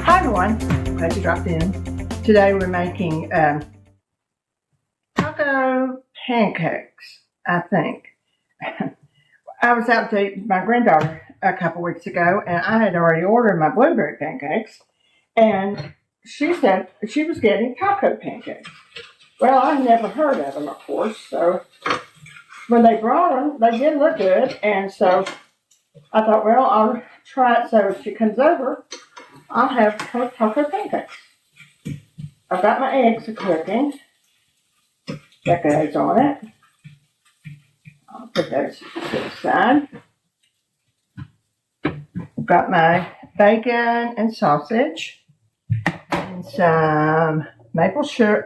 Hi everyone, glad you dropped in. Today we're making taco pancakes, I think. I was out to eat with my granddaughter a couple weeks ago and I had already ordered my blueberry pancakes and she said she was getting taco pancakes. Well, I've never heard of them, of course, so when they brought them, they did look good, and so I thought, well, I'll try it so if she comes over, I'll have her taco pancakes. I've got my eggs cooking. Got the eggs on it. I'll put those to the side. Got my bacon and sausage and some maple syrup.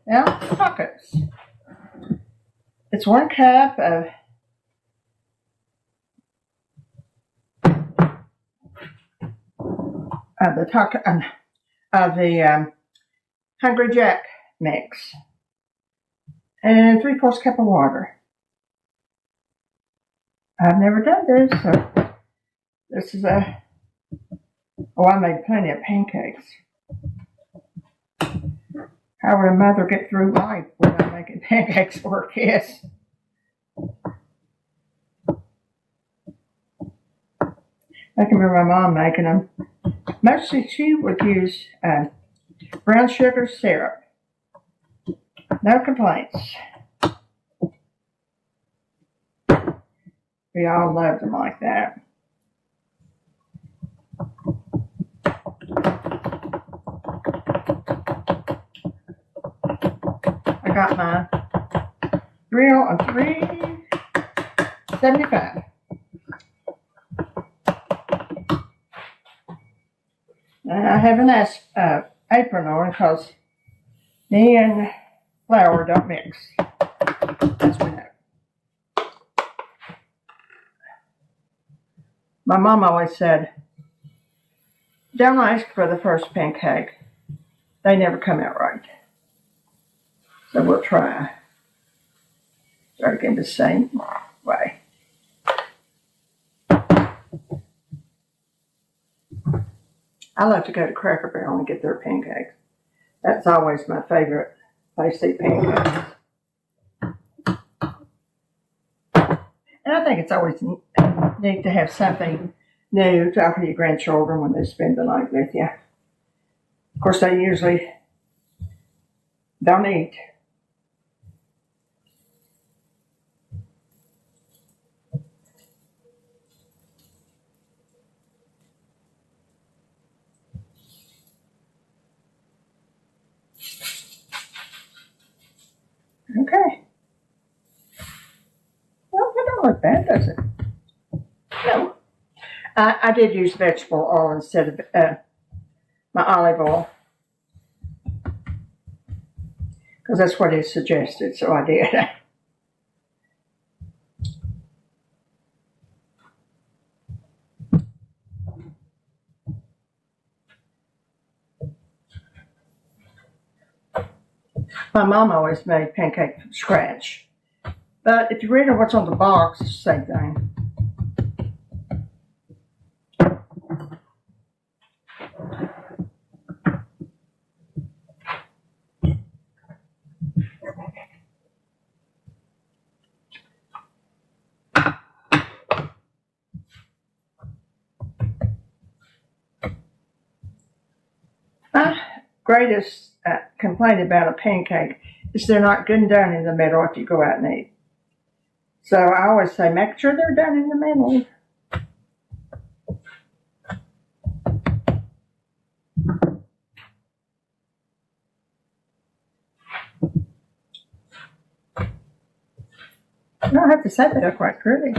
Now, tacos. It's 1 cup of the Hungry Jack mix and 3/4 cup of water. I've never done this, so this is I made plenty of pancakes. How would a mother get through life without making pancakes for her kids? I can remember my mom making them. Mostly she would use brown sugar syrup. No complaints. We all loved them like that. I got my grill on 375. And I have an apron on because me and flour don't mix, as we know. My mom always said, don't ask for the first pancake. They never come out right. So we'll try again the same way. I love to go to Cracker Barrel and get their pancakes. That's always my favorite place to eat pancakes. And I think it's always neat to have something new to offer your grandchildren when they spend the night with you. Of course, they usually don't eat. Okay. Well, that don't look bad, does it? No. I did use vegetable oil instead of my olive oil. Because that's what he suggested, so I did. My mom always made pancakes from scratch. But if you read what's on the box, it's the same thing. My greatest complaint about a pancake is they're not good and done in the middle if you go out and eat. So I always say, make sure they're done in the middle. I don't have to say they look quite pretty.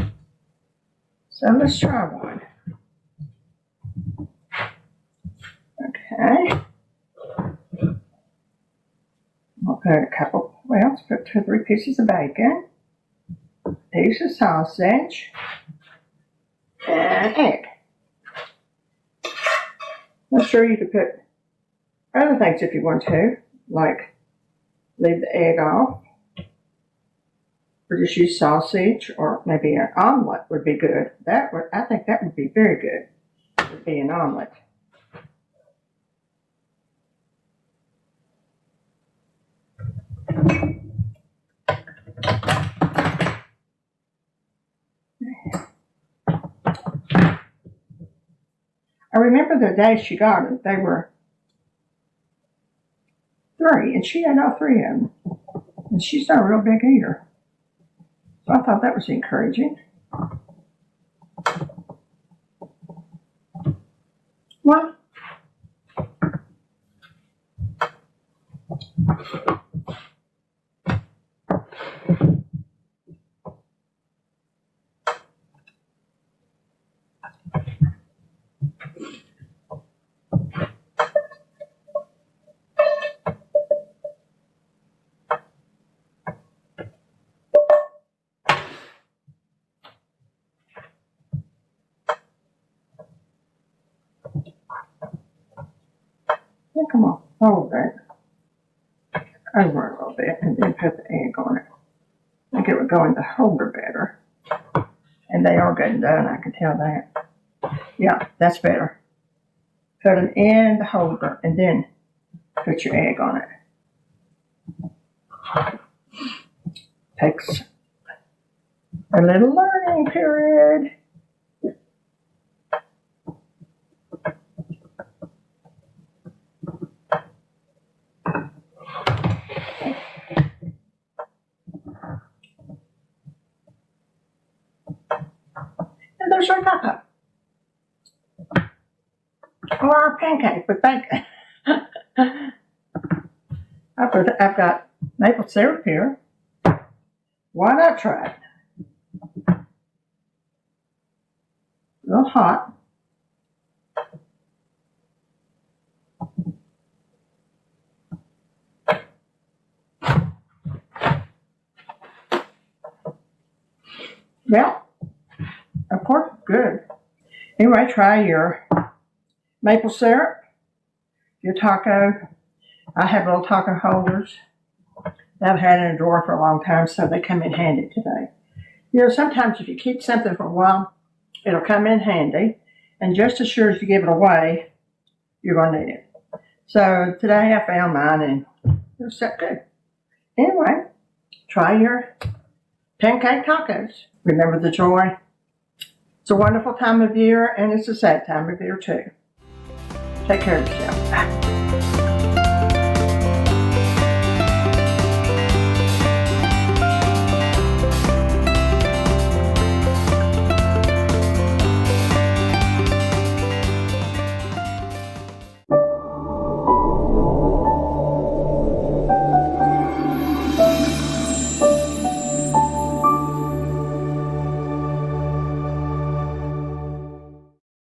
So let's try one. Okay. I'll put let's put 2 or 3 pieces of bacon, a piece of sausage, and egg. I'm sure you could put other things if you want to, like leave the egg off, or just use sausage, or maybe an omelet would be good. I think that would be very good. It would be an omelet. I remember the day she got it, they were 3, and she had all 3 of them. And she's not a real big eater. So I thought that was encouraging. Well, yeah, come on, hold that over a little bit and then put the egg on it. I think it would go in the holder better. And they are getting done, I can tell that. Yeah, that's better. Put them in the holder and then put your egg on it. Takes a little learning period. And there's our taco. Or our pancake with bacon. I've got maple syrup here. Why not try it? A little hot. Well, of course, good. Anyway, try your maple syrup, your taco. I have little taco holders that I've had in a drawer for a long time, so they come in handy today. You know, sometimes if you keep something for a while, it'll come in handy, and just as sure as you give it away, you're going to need it. So today I found mine, and it was so good. Anyway, try your pancake tacos. Remember the joy. It's a wonderful time of year, and it's a sad time of year too. Take care of yourself.